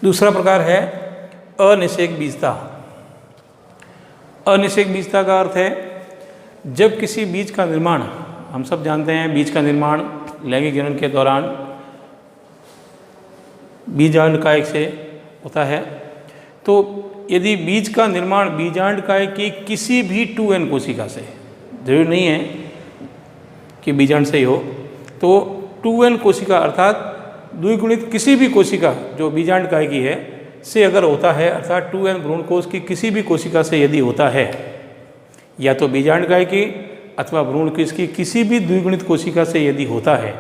दूसरा प्रकार है अनिषेक बीजता। अनिषेक बीजता का अर्थ है जब किसी बीज का निर्माण, हम सब जानते हैं बीज का निर्माण लैंगिक जनन के दौरान बीजांडकाय से होता है। तो यदि बीज का निर्माण बीजांडकाय की किसी भी 2n कोशिका से, जरूरी नहीं है कि बीजांड से ही हो, तो 2n कोशिका अर्थात द्विगुणित किसी भी कोशिका जो बीजांडकाय की है से अगर होता है, अर्थात 2n भ्रूण कोश की किसी भी कोशिका से यदि होता है, या तो बीजांडकाय की अथवा भ्रूण कोश की किसी भी द्विगुणित कोशिका से यदि होता है,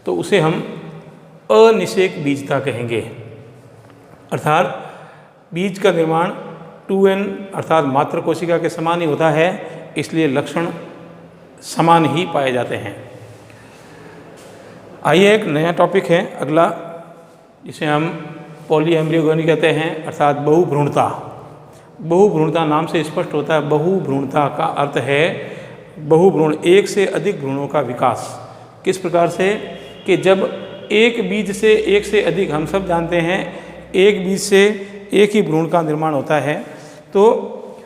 तो उसे हम अनिषेक बीजता कहेंगे। अर्थात बीज का निर्माण 2n अर्थात मात्र कोशिका के समान ही होता है, इसलिए लक्षण समान ही पाए जाते हैं। आइए एक नया टॉपिक है अगला, जिसे हम पॉलीएम्ब्रियोगोनी कहते हैं, अर्थात बहुभ्रूणता। बहुभ्रूणता नाम से स्पष्ट होता है। बहुभ्रूणता का अर्थ है बहुभ्रूण, एक से अधिक भ्रूणों का विकास। किस प्रकार से कि जब एक बीज से एक से अधिक, हम सब जानते हैं एक बीज से एक ही भ्रूण का निर्माण होता है, तो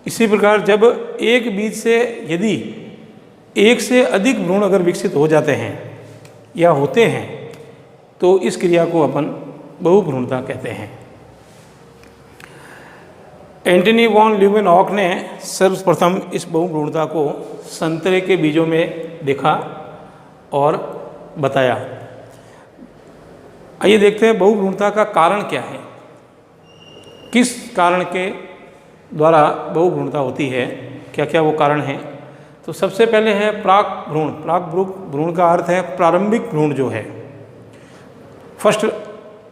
इसी प्रकार जब एक बीज से यदि एक से अधिक भ्रूण अगर विकसित हो जाते हैं या होते हैं, तो इस क्रिया को अपन बहुभ्रूणता कहते हैं। एंटनी वॉन ल्यूवेनहॉक ने सर्वप्रथम इस बहुभ्रूणता को संतरे के बीजों में देखा और बताया। आइए देखते हैं बहुभ्रूणता का कारण क्या है, किस कारण के द्वारा बहुभ्रूणता होती है, क्या क्या वो कारण हैं। तो सबसे पहले है प्राक भ्रूण। प्राक भ्रूण का अर्थ है प्रारंभिक भ्रूण जो है, फर्स्ट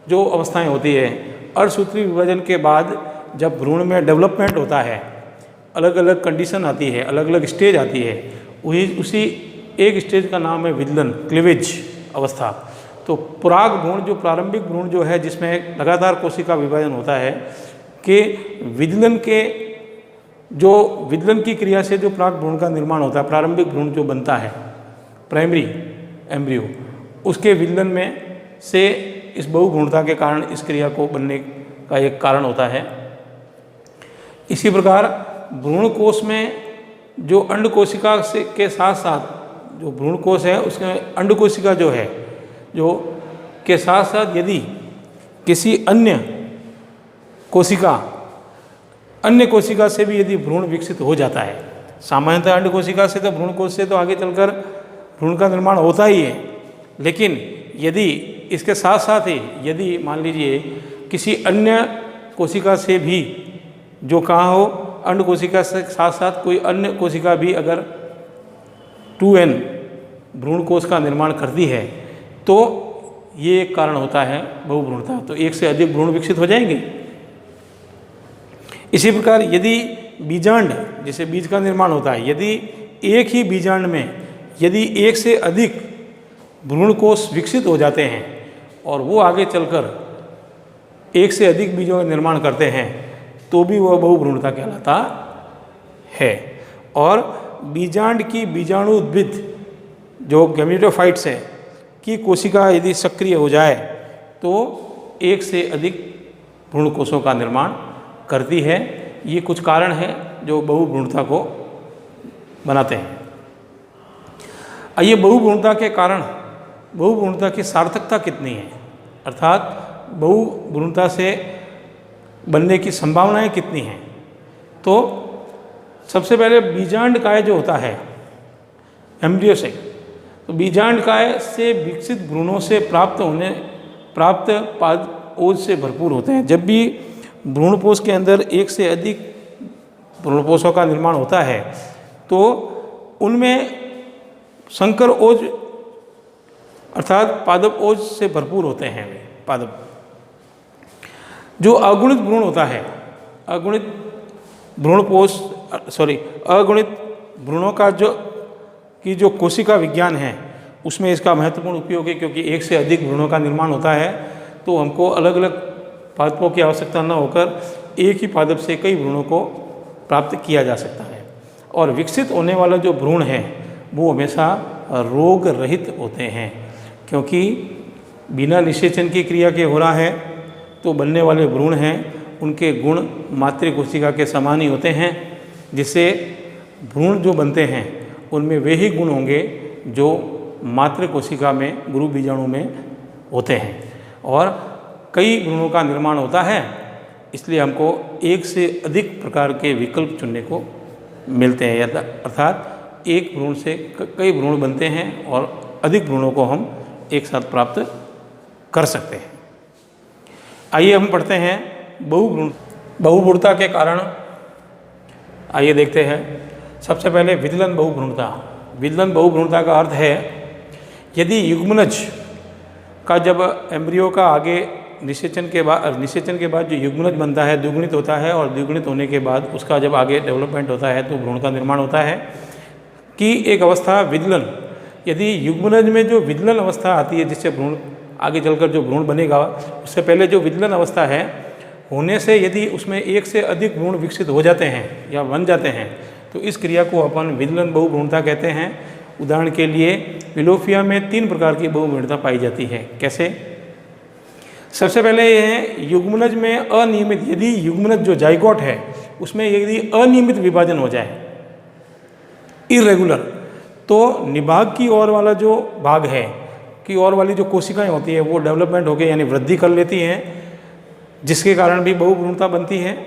जो अवस्थाएं होती है। अर्धसूत्री विभाजन के बाद जब भ्रूण में डेवलपमेंट होता है, अलग अलग कंडीशन आती है, अलग अलग स्टेज आती है, उसी एक स्टेज का नाम है विदलन, क्लीवेज अवस्था। तो पराग भ्रूण जो प्रारंभिक भ्रूण जो है, जिसमें लगातार कोशिका विभाजन होता है, कि विदलन की क्रिया से जो प्राक भ्रूण का निर्माण होता है, प्रारंभिक भ्रूण जो बनता है, प्राइमरी एम्ब्रियो, उसके विदलन में से इस बहुभ्रूणता के कारण इस क्रिया को बनने का एक कारण होता है। इसी प्रकार भ्रूण कोश में जो अंड कोशिका से के साथ साथ जो भ्रूण कोश है, उसमें अंड कोशिका जो है, जो के साथ साथ यदि किसी अन्य कोशिका से भी यदि भ्रूण विकसित हो जाता है, सामान्यतः अंड कोशिका से तो भ्रूण कोश से तो आगे चलकर भ्रूण का निर्माण होता ही है, लेकिन यदि इसके साथ साथ ही यदि मान लीजिए किसी अन्य कोशिका से भी, जो कहाँ हो, अंड कोशिका से साथ साथ कोई अन्य कोशिका भी अगर 2n भ्रूण कोश का निर्माण करती है, तो ये एक कारण होता है बहुभ्रूणता। तो एक से अधिक भ्रूण विकसित हो जाएंगे। इसी प्रकार यदि बीजांड, जैसे बीज का निर्माण होता है, यदि एक ही बीजांड में यदि एक से अधिक भ्रूण कोश विकसित हो जाते हैं और वो आगे चलकर एक से अधिक बीजों का निर्माण करते हैं, तो भी वह बहुभ्रूणता कहलाता है। और बीजांड की बीजाणु उद्भिद जो गैमेटोफाइट्स है की कोशिका यदि सक्रिय हो जाए, तो एक से अधिक भ्रूण कोशों का निर्माण करती है। ये कुछ कारण हैं जो बहुभ्रूणता को बनाते हैं। आइए बहुभ्रूणता के कारण, बहुभ्रूणता की सार्थकता कितनी है, अर्थात बहुभ्रूणता से बनने की संभावनाएं कितनी हैं। तो सबसे पहले बीजांडकाय जो होता है एम्ब्रियो से, तो बीजांडकाय से विकसित भ्रूणों से प्राप्त पादपोष से भरपूर होते हैं। जब भी भ्रूणपोष के अंदर एक से अधिक भ्रूणपोषों का निर्माण होता है, तो उनमें संकर ओज अर्थात पादप ओज से भरपूर होते हैं वे पादप। जो अगुणित भ्रूण होता है, अगुणित भ्रूणों का जो कोशिका विज्ञान है, उसमें इसका महत्वपूर्ण उपयोग है, क्योंकि एक से अधिक भ्रूणों का निर्माण होता है, तो हमको अलग अलग पादपों की आवश्यकता न होकर एक ही पादप से कई भ्रूणों को प्राप्त किया जा सकता है। और विकसित होने वाला जो भ्रूण है वो हमेशा रोग रहित होते हैं, क्योंकि बिना निषेचन की क्रिया के हो रहा है, तो बनने वाले भ्रूण हैं उनके गुण मातृ कोशिका के समान ही होते हैं, जिससे भ्रूण जो बनते हैं उनमें वे ही गुण होंगे जो मातृ कोशिका में गुरु बीजाणु में होते हैं। और कई भ्रूणों का निर्माण होता है, इसलिए हमको एक से अधिक प्रकार के विकल्प चुनने को मिलते हैं, अर्थात एक भ्रूण से कई भ्रूण बनते हैं और अधिक भ्रूणों को हम एक साथ प्राप्त कर सकते हैं। आइए हम पढ़ते हैं बहुभ्रूणता के कारण। आइए देखते हैं। सबसे पहले विदलन बहुभ्रूणता। विदलन बहुभ्रूणता का अर्थ है यदि युग्मनज का जब एम्ब्रियो का आगे निषेचन के बाद जो युग्मनज बनता है द्विगुणित होता है, और द्विगुणित होने के बाद उसका जब आगे डेवलपमेंट होता है तो भ्रूण का निर्माण होता है कि एक अवस्था विदलन। यदि युग्मनज में जो विदलन अवस्था आती है जिससे भ्रूण आगे चलकर जो भ्रूण बनेगा, उससे पहले जो विदलन अवस्था है होने से यदि उसमें एक से अधिक भ्रूण विकसित हो जाते हैं या बन जाते हैं तो इस क्रिया को अपन विदलन बहुभ्रूणता कहते हैं। उदाहरण के लिए विलोफिया में 3 प्रकार की बहुभ्रूणता पाई जाती है। कैसे? सबसे पहले ये है युग्मनज में अनियमित, यदि युग्मनज जो जाइगोट है उसमें यदि अनियमित विभाजन हो जाए, इरेगुलर, तो निभाग की ओर वाला जो भाग है की ओर वाली जो कोशिकाएं होती है वो डेवलपमेंट होकर यानी वृद्धि कर लेती हैं, जिसके कारण भी बहुभ्रूणता बनती है।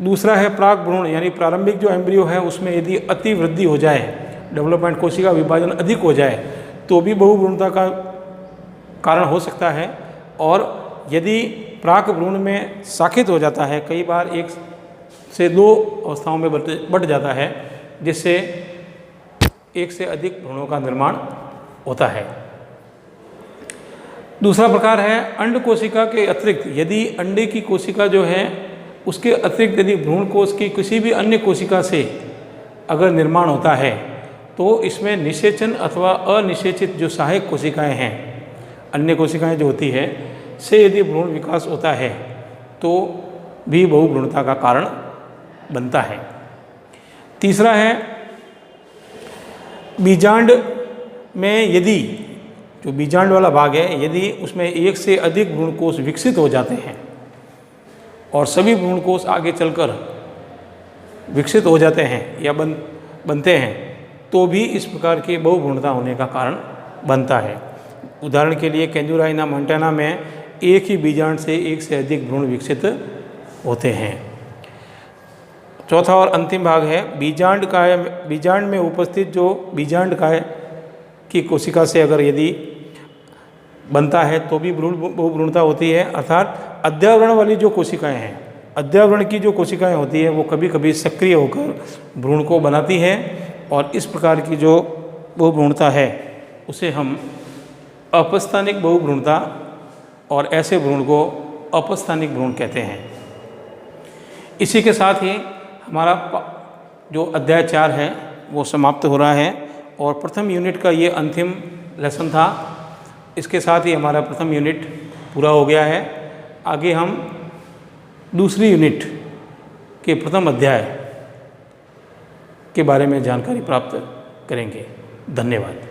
दूसरा है प्राक भ्रूण, यानी प्रारंभिक जो एम्ब्रियो है उसमें यदि अति वृद्धि हो जाए, डेवलपमेंट कोशिका विभाजन अधिक हो जाए तो भी बहुभ्रूणता का कारण हो सकता है। और यदि प्राक भ्रूण में शाखित हो जाता है, कई बार 1 से 2 अवस्थाओं में बढ़ जाता है, जिससे एक से अधिक भ्रूणों का निर्माण होता है। दूसरा प्रकार है अंड कोशिका के अतिरिक्त, यदि अंडे की कोशिका जो है उसके अतिरिक्त यदि भ्रूण कोश की किसी भी अन्य कोशिका से अगर निर्माण होता है तो इसमें निषेचन अथवा अनिषेचित जो सहायक कोशिकाएं हैं, अन्य कोशिकाएं जो होती है से यदि भ्रूण विकास होता है तो भी बहुभ्रूणता का कारण बनता है। तीसरा है बीजांड में, यदि जो बीजांड वाला भाग है यदि उसमें एक से अधिक भ्रूणकोश विकसित हो जाते हैं और सभी भ्रूणकोश आगे चलकर विकसित हो जाते हैं या बनते हैं तो भी इस प्रकार की बहुभ्रूणता होने का कारण बनता है। उदाहरण के लिए कैंजुराइना मोंटाना में एक ही बीजांड से एक से अधिक भ्रूण विकसित होते हैं। चौथा और अंतिम भाग है बीजांड में उपस्थित जो बीजांड काय की कोशिका से अगर यदि बनता है तो भी बहुभ्रूणता होती है, अर्थात अध्यावरण वाली जो कोशिकाएं हैं, अध्यावरण की जो कोशिकाएं होती है वो कभी कभी सक्रिय होकर भ्रूण को बनाती है और इस प्रकार की जो बहुभ्रूणता है उसे हम अपस्थानिक बहुभ्रूणता और ऐसे भ्रूण को अपस्थानिक भ्रूण कहते हैं। इसी के साथ ही हमारा जो अध्याय 4 है वो समाप्त हो रहा है और प्रथम यूनिट का ये अंतिम लेसन था। इसके साथ ही हमारा प्रथम यूनिट पूरा हो गया है। आगे हम दूसरी यूनिट के प्रथम अध्याय के बारे में जानकारी प्राप्त करेंगे। धन्यवाद।